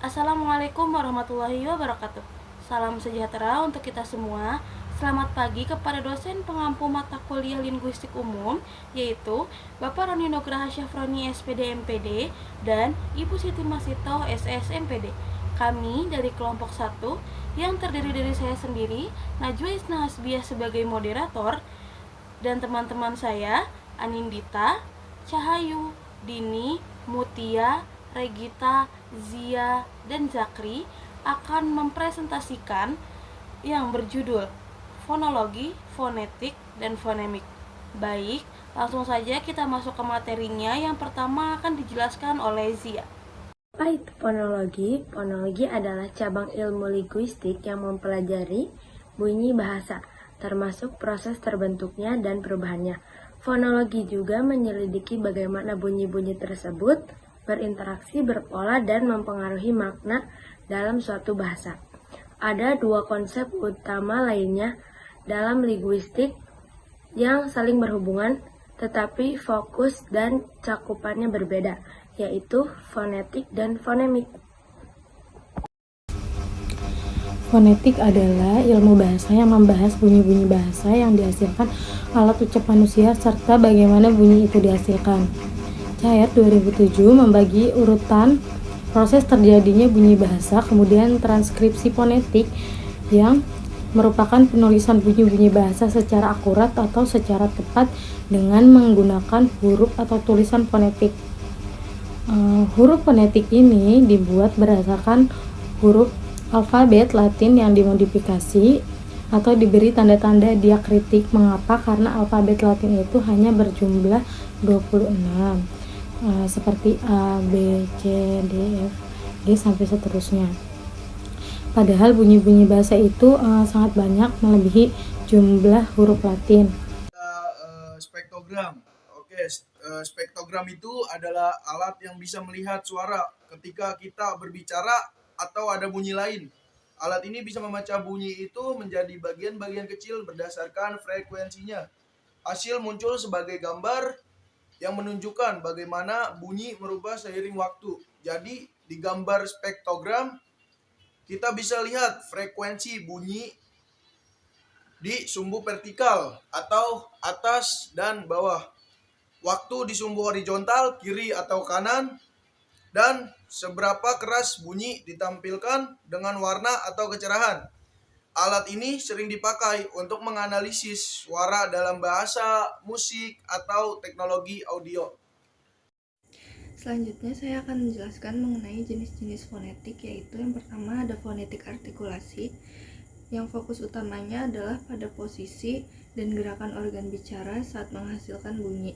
Assalamualaikum warahmatullahi wabarakatuh. Salam sejahtera untuk kita semua. Selamat pagi kepada dosen pengampu mata kuliah linguistik umum, yaitu Bapak Roni Nugraha Syafroni SPD MPD dan Ibu Siti Masito SS MPD. Kami dari kelompok 1 yang terdiri dari saya sendiri, Najwa Isna Hasbiah sebagai moderator, dan teman-teman saya, Anindita, Cahayu, Dini, Mutia, Regita, Zia, dan Zakri akan mempresentasikan yang berjudul Fonologi, Fonetik, dan Fonemik. Baik, langsung saja kita masuk ke materinya. Yang pertama akan dijelaskan oleh Zia. Apa itu fonologi? Fonologi adalah cabang ilmu linguistik yang mempelajari bunyi bahasa, termasuk proses terbentuknya dan perubahannya. Fonologi juga menyelidiki bagaimana bunyi-bunyi tersebut berinteraksi, berpola, dan mempengaruhi makna dalam suatu bahasa. Ada dua konsep utama lainnya dalam linguistik yang saling berhubungan, tetapi fokus dan cakupannya berbeda, yaitu fonetik dan fonemik. Fonetik adalah ilmu bahasa yang membahas bunyi-bunyi bahasa yang dihasilkan alat ucap manusia serta bagaimana bunyi itu dihasilkan. Cahayat 2007 membagi urutan proses terjadinya bunyi bahasa, kemudian transkripsi fonetik yang merupakan penulisan bunyi-bunyi bahasa secara akurat atau secara tepat dengan menggunakan huruf atau tulisan fonetik. Huruf fonetik ini dibuat berdasarkan huruf alfabet Latin yang dimodifikasi atau diberi tanda-tanda diakritik. Mengapa? Karena alfabet Latin itu hanya berjumlah 26, seperti A, B, C, D, F, G sampai seterusnya. Padahal bunyi-bunyi bahasa itu sangat banyak, melebihi jumlah huruf Latin. Spektogram. Spektogram itu adalah alat yang bisa melihat suara ketika kita berbicara atau ada bunyi lain. Alat ini bisa memecah bunyi itu menjadi bagian-bagian kecil berdasarkan frekuensinya. Hasil muncul sebagai gambar yang menunjukkan bagaimana bunyi merubah seiring waktu. Jadi di gambar spektogram kita bisa lihat frekuensi bunyi di sumbu vertikal atau atas dan bawah, waktu di sumbu horizontal kiri atau kanan, dan seberapa keras bunyi ditampilkan dengan warna atau kecerahan. Alat ini sering dipakai untuk menganalisis suara dalam bahasa, musik, atau teknologi audio. Selanjutnya saya akan menjelaskan mengenai jenis-jenis fonetik, yaitu yang pertama ada fonetik artikulasi, yang fokus utamanya adalah pada posisi dan gerakan organ bicara saat menghasilkan bunyi.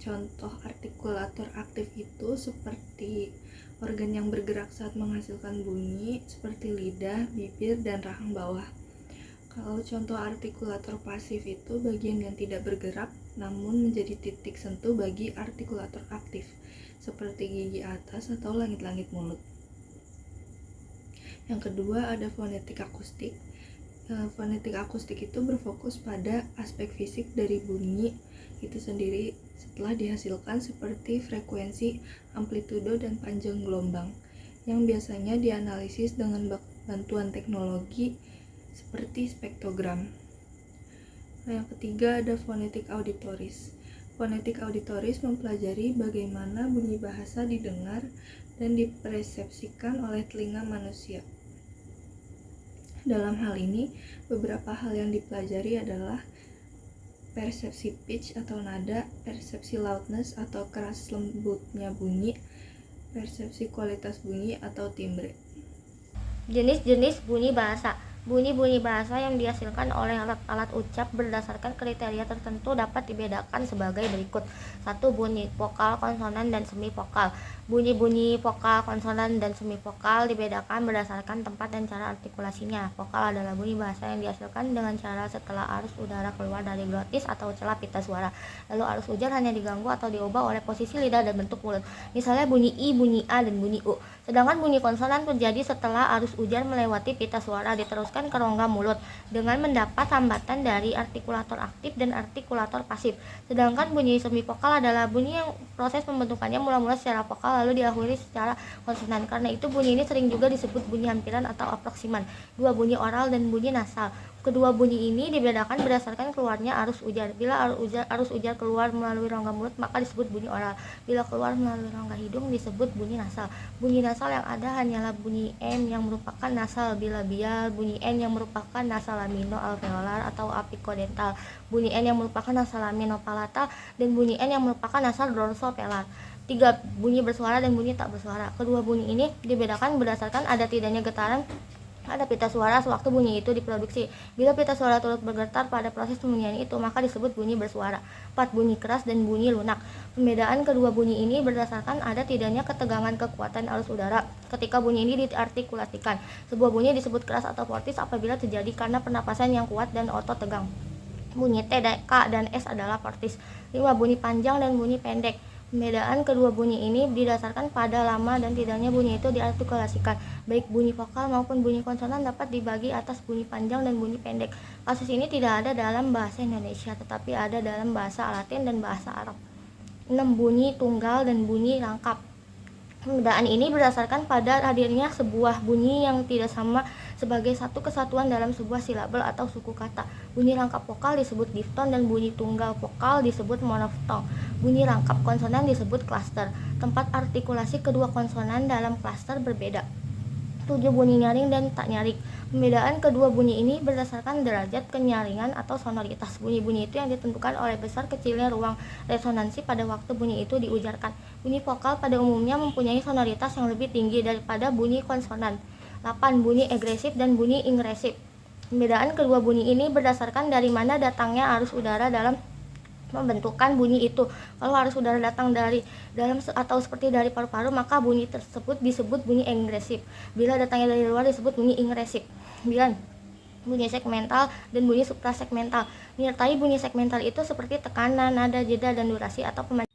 Contoh artikulator aktif itu seperti organ yang bergerak saat menghasilkan bunyi, seperti lidah, bibir, dan rahang bawah. Kalau contoh artikulator pasif itu bagian yang tidak bergerak namun menjadi titik sentuh bagi artikulator aktif, seperti gigi atas atau langit-langit mulut. Yang kedua ada fonetik akustik. Fonetik akustik itu berfokus pada aspek fisik dari bunyi itu sendiri setelah dihasilkan, seperti frekuensi, amplitudo, dan panjang gelombang, yang biasanya dianalisis dengan bantuan teknologi seperti spektogram. Yang ketiga ada fonetik auditoris. Fonetik auditoris mempelajari bagaimana bunyi bahasa didengar dan dipersepsikan oleh telinga manusia. Dalam hal ini, beberapa hal yang dipelajari adalah persepsi pitch atau nada, persepsi loudness atau keras lembutnya bunyi, persepsi kualitas bunyi atau timbre. Jenis-jenis bunyi bahasa. Bunyi-bunyi bahasa yang dihasilkan oleh alat-alat ucap berdasarkan kriteria tertentu dapat dibedakan sebagai berikut. 1. Bunyi vokal, konsonan, dan semivokal. Bunyi-bunyi vokal, konsonan, dan semivokal dibedakan berdasarkan tempat dan cara artikulasinya. Vokal adalah bunyi bahasa yang dihasilkan dengan cara setelah arus udara keluar dari glotis atau celah pita suara. Lalu arus ujar hanya diganggu atau diubah oleh posisi lidah dan bentuk mulut. Misalnya bunyi I, bunyi A, dan bunyi U. Sedangkan bunyi konsonan terjadi setelah arus ujar melewati pita suara diteruskan dilepaskan ke rongga mulut dengan mendapat hambatan dari artikulator aktif dan artikulator pasif. Sedangkan bunyi semivokal adalah bunyi yang proses pembentukannya mula-mula secara vokal lalu diakhiri secara konsonan. Karena itu bunyi ini sering juga disebut bunyi hampiran atau aproksiman. Dua, bunyi oral dan bunyi nasal. Kedua bunyi ini dibedakan berdasarkan keluarnya arus ujar. Bila arus ujar keluar melalui rongga mulut maka disebut bunyi oral. Bila keluar melalui rongga hidung disebut bunyi nasal. Bunyi nasal yang ada hanyalah bunyi M yang merupakan nasal bilabial, bunyi N yang merupakan nasal lamino alveolar atau apicodental, bunyi N yang merupakan nasal lamino palatal, dan bunyi N yang merupakan nasal dorsopelar. 3. Bunyi bersuara dan bunyi tak bersuara. Kedua bunyi ini dibedakan berdasarkan ada tidaknya getaran ada pita suara sewaktu bunyi itu diproduksi. Bila pita suara turut bergetar pada proses pembunyian itu, maka disebut bunyi bersuara. 4. Bunyi keras dan bunyi lunak. Pembedaan kedua bunyi ini berdasarkan ada tidaknya ketegangan kekuatan arus udara ketika bunyi ini diartikulasikan. Sebuah bunyi disebut keras atau vortis apabila terjadi karena pernapasan yang kuat dan otot tegang. Bunyi T, K, dan S adalah vortis. 5. Bunyi panjang dan bunyi pendek. Pembedaan kedua bunyi ini didasarkan pada lama dan tidaknya bunyi itu diartikulasikan. Baik bunyi vokal maupun bunyi konsonan dapat dibagi atas bunyi panjang dan bunyi pendek. Kasus ini tidak ada dalam bahasa Indonesia, tetapi ada dalam bahasa Latin dan bahasa Arab. 6. Bunyi tunggal dan bunyi rangkap. Pembedaan ini berdasarkan pada hadirnya sebuah bunyi yang tidak sama sebagai satu kesatuan dalam sebuah silabel atau suku kata. Bunyi rangkap vokal disebut difton dan bunyi tunggal vokal disebut monoftong. Bunyi rangkap konsonan disebut klaster. Tempat artikulasi kedua konsonan dalam klaster berbeda. 7. Bunyi nyaring dan tak nyaring. Pembedaan kedua bunyi ini berdasarkan derajat kenyaringan atau sonoritas. Bunyi-bunyi itu yang ditentukan oleh besar kecilnya ruang resonansi pada waktu bunyi itu diujarkan. Bunyi vokal pada umumnya mempunyai sonoritas yang lebih tinggi daripada bunyi konsonan. 8. Bunyi egresif dan bunyi ingresif. Pembedaan kedua bunyi ini berdasarkan dari mana datangnya arus udara dalam membentukkan bunyi itu. Kalau arus udara datang dari dalam atau seperti dari paru-paru, maka bunyi tersebut disebut bunyi engresif. Bila datangnya dari luar disebut bunyi ingresif. 9. Bunyi segmental dan bunyi suprasegmental. Menyertai bunyi segmental itu seperti tekanan, nada, jeda, dan durasi atau pemanjang.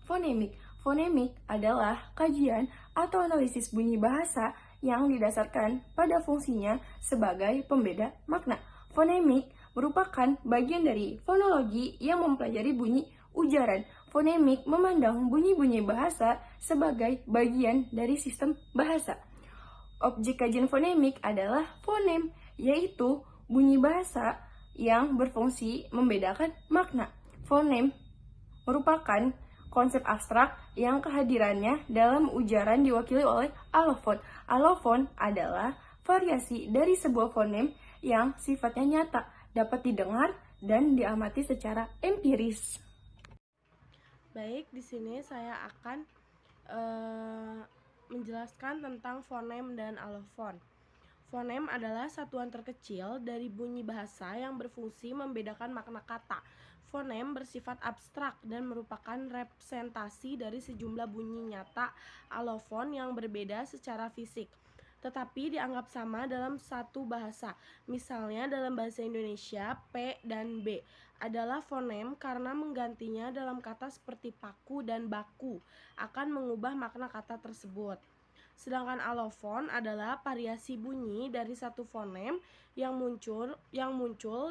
Fonemik. Fonemik adalah kajian atau analisis bunyi bahasa yang didasarkan pada fungsinya sebagai pembeda makna. Fonemik merupakan bagian dari fonologi yang mempelajari bunyi ujaran. Fonemik memandang bunyi-bunyi bahasa sebagai bagian dari sistem bahasa. Objek kajian fonemik adalah fonem, yaitu bunyi bahasa yang berfungsi membedakan makna. Fonem merupakan konsep abstrak yang kehadirannya dalam ujaran diwakili oleh alofon. Alofon adalah variasi dari sebuah fonem yang sifatnya nyata, dapat didengar dan diamati secara empiris. Baik, di sini saya akan menjelaskan tentang fonem dan alofon. Fonem adalah satuan terkecil dari bunyi bahasa yang berfungsi membedakan makna kata. Fonem bersifat abstrak dan merupakan representasi dari sejumlah bunyi nyata alofon yang berbeda secara fisik, tetapi dianggap sama dalam satu bahasa. Misalnya dalam bahasa Indonesia, P dan B adalah fonem karena menggantinya dalam kata seperti paku dan baku akan mengubah makna kata tersebut. Sedangkan alofon adalah variasi bunyi dari satu fonem yang muncul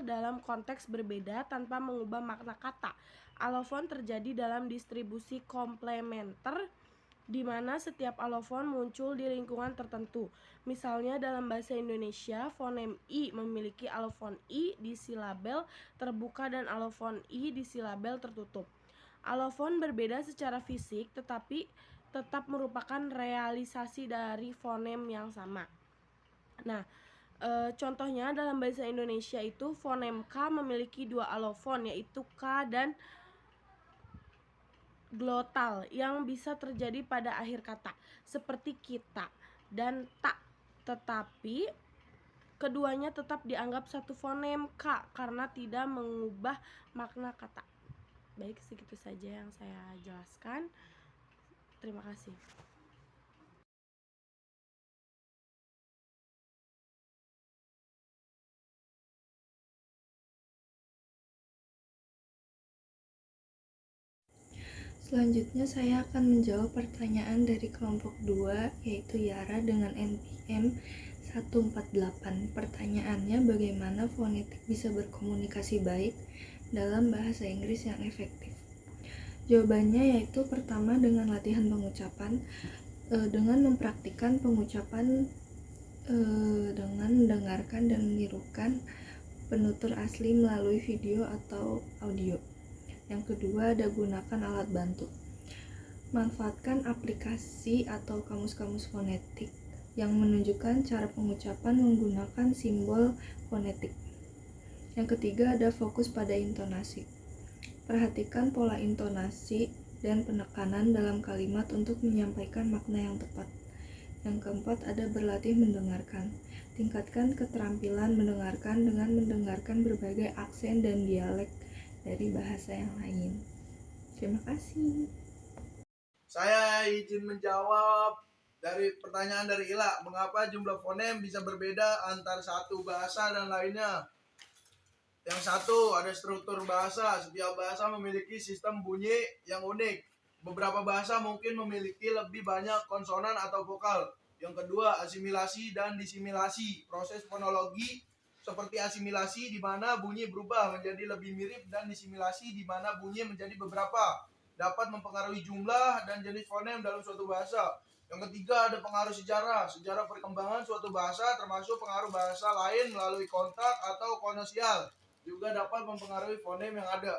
dalam konteks berbeda tanpa mengubah makna kata. Alofon terjadi dalam distribusi komplementer di mana setiap alofon muncul di lingkungan tertentu. Misalnya dalam bahasa Indonesia, fonem I memiliki alofon I di silabel terbuka dan alofon I di silabel tertutup. Alofon berbeda secara fisik tetapi tetap merupakan realisasi dari fonem yang sama. Nah, contohnya dalam bahasa Indonesia itu fonem K memiliki dua alofon, yaitu K dan glotal yang bisa terjadi pada akhir kata, seperti kita dan tak, tetapi keduanya tetap dianggap satu fonem K karena tidak mengubah makna kata. Baik, segitu saja yang saya jelaskan. Terima kasih. Selanjutnya saya akan menjawab pertanyaan dari kelompok 2 yaitu Yara dengan NPM 148. Pertanyaannya, bagaimana fonetik bisa berkomunikasi baik dalam bahasa Inggris yang efektif? Jawabannya yaitu pertama dengan latihan pengucapan, dengan mempraktikkan pengucapan dengan mendengarkan dan menirukan penutur asli melalui video atau audio. Yang kedua, ada gunakan alat bantu. Manfaatkan aplikasi atau kamus-kamus fonetik yang menunjukkan cara pengucapan menggunakan simbol fonetik. Yang ketiga, ada fokus pada intonasi. Perhatikan pola intonasi dan penekanan dalam kalimat untuk menyampaikan makna yang tepat. Yang keempat, ada berlatih mendengarkan. Tingkatkan keterampilan mendengarkan dengan mendengarkan berbagai aksen dan dialek dari bahasa yang lain. Terima kasih. Saya izin menjawab dari pertanyaan dari Ila, mengapa jumlah fonem bisa berbeda antar satu bahasa dan lainnya? Yang satu, ada struktur bahasa. Setiap bahasa memiliki sistem bunyi yang unik. Beberapa bahasa mungkin memiliki lebih banyak konsonan atau vokal. Yang kedua, asimilasi dan disimilasi. Proses fonologi seperti asimilasi di mana bunyi berubah menjadi lebih mirip dan disimilasi di mana bunyi menjadi beberapa. Dapat mempengaruhi jumlah dan jenis fonem dalam suatu bahasa. Yang ketiga, ada pengaruh sejarah. Sejarah perkembangan suatu bahasa termasuk pengaruh bahasa lain melalui kontak atau konosial. Juga dapat mempengaruhi fonem yang ada.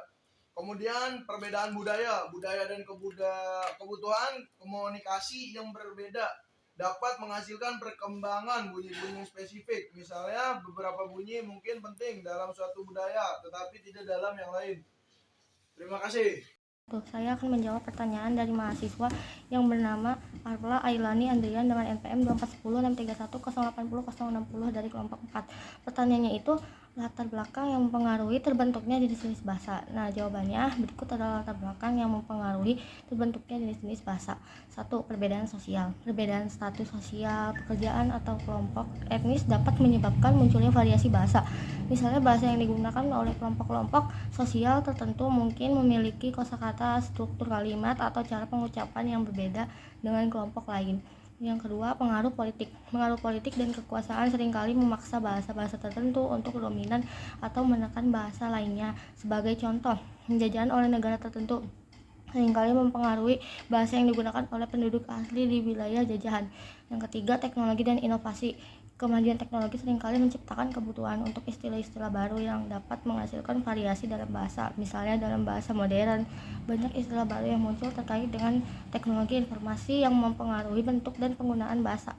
Kemudian perbedaan budaya dan kebutuhan komunikasi yang berbeda dapat menghasilkan perkembangan bunyi-bunyi yang spesifik. Misalnya beberapa bunyi mungkin penting dalam suatu budaya, tetapi tidak dalam yang lain. Terima kasih. Saya akan menjawab pertanyaan dari mahasiswa yang bernama Arla Ailani Andrian dengan NPM 241063108060 dari kelompok 4. Pertanyaannya itu latar belakang yang mempengaruhi terbentuknya jenis-jenis bahasa. Nah, jawabannya berikut adalah latar belakang yang mempengaruhi terbentuknya jenis-jenis bahasa. 1. Perbedaan sosial. Perbedaan status sosial, pekerjaan atau kelompok etnis dapat menyebabkan munculnya variasi bahasa. Misalnya bahasa yang digunakan oleh kelompok-kelompok sosial tertentu mungkin memiliki kosakata, struktur kalimat atau cara pengucapan yang berbeda dengan kelompok lain. Yang kedua, pengaruh politik. Pengaruh politik dan kekuasaan seringkali memaksa bahasa-bahasa tertentu untuk dominan atau menekan bahasa lainnya. Sebagai contoh, penjajahan oleh negara tertentu seringkali mempengaruhi bahasa yang digunakan oleh penduduk asli di wilayah jajahan. Yang ketiga, teknologi dan inovasi. Kemajuan teknologi seringkali menciptakan kebutuhan untuk istilah-istilah baru yang dapat menghasilkan variasi dalam bahasa. Misalnya dalam bahasa modern, banyak istilah baru yang muncul terkait dengan teknologi informasi yang mempengaruhi bentuk dan penggunaan bahasa.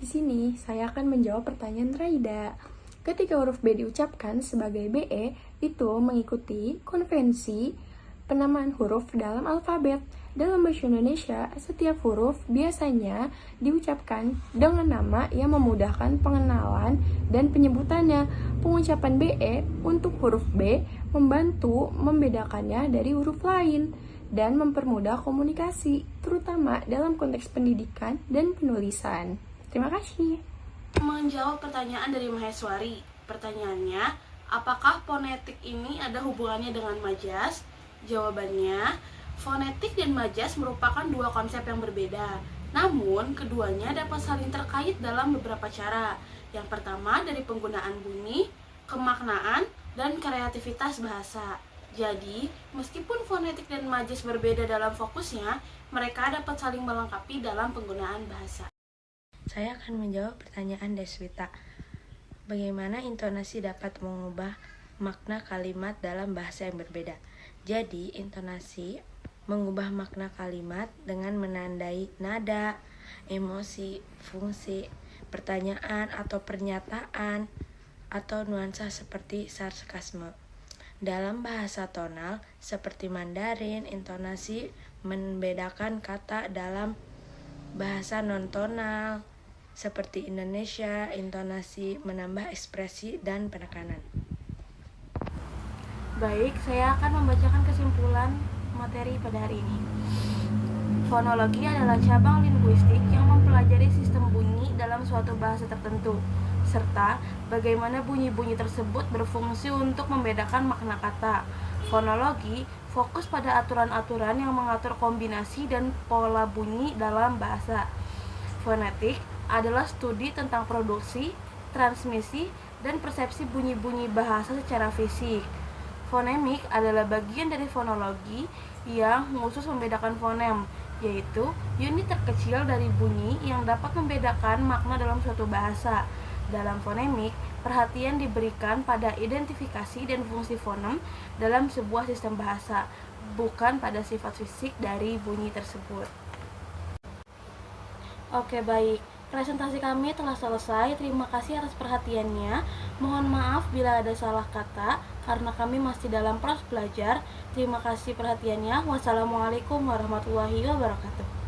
Di sini saya akan menjawab pertanyaan Raida. Ketika huruf B diucapkan sebagai BE, itu mengikuti konvensi penamaan huruf dalam alfabet. Dalam bahasa Indonesia, setiap huruf biasanya diucapkan dengan nama yang memudahkan pengenalan dan penyebutannya. Pengucapan BE untuk huruf B membantu membedakannya dari huruf lain dan mempermudah komunikasi, terutama dalam konteks pendidikan dan penulisan. Terima kasih. Menjawab pertanyaan dari Maheswari. Pertanyaannya, apakah fonetik ini ada hubungannya dengan majas? Jawabannya, fonetik dan majas merupakan dua konsep yang berbeda. Namun, keduanya dapat saling terkait dalam beberapa cara. Yang pertama dari penggunaan bunyi, kemaknaan, dan kreativitas bahasa. Jadi, meskipun fonetik dan majas berbeda dalam fokusnya, mereka dapat saling melengkapi dalam penggunaan bahasa. Saya akan menjawab pertanyaan Deswita. Bagaimana intonasi dapat mengubah makna kalimat dalam bahasa yang berbeda? Jadi, intonasi mengubah makna kalimat dengan menandai nada, emosi, fungsi, pertanyaan atau pernyataan, atau nuansa seperti sarkasme. Dalam bahasa tonal seperti Mandarin, intonasi membedakan kata. Dalam bahasa non-tonal seperti Indonesia, intonasi menambah ekspresi dan penekanan. Baik, saya akan membacakan kesimpulan materi pada hari ini. Fonologi adalah cabang linguistik yang mempelajari sistem bunyi dalam suatu bahasa tertentu, serta bagaimana bunyi-bunyi tersebut berfungsi untuk membedakan makna kata. Fonologi fokus pada aturan-aturan yang mengatur kombinasi dan pola bunyi dalam bahasa. Fonetik adalah studi tentang produksi, transmisi, dan persepsi bunyi-bunyi bahasa secara fisik. Fonemik adalah bagian dari fonologi yang khusus membedakan fonem, yaitu unit terkecil dari bunyi yang dapat membedakan makna dalam suatu bahasa. Dalam fonemik, perhatian diberikan pada identifikasi dan fungsi fonem dalam sebuah sistem bahasa, bukan pada sifat fisik dari bunyi tersebut. Oke, baik. Presentasi kami telah selesai. Terima kasih atas perhatiannya. Mohon maaf bila ada salah kata, karena kami masih dalam proses belajar. Terima kasih perhatiannya. Wassalamualaikum warahmatullahi wabarakatuh.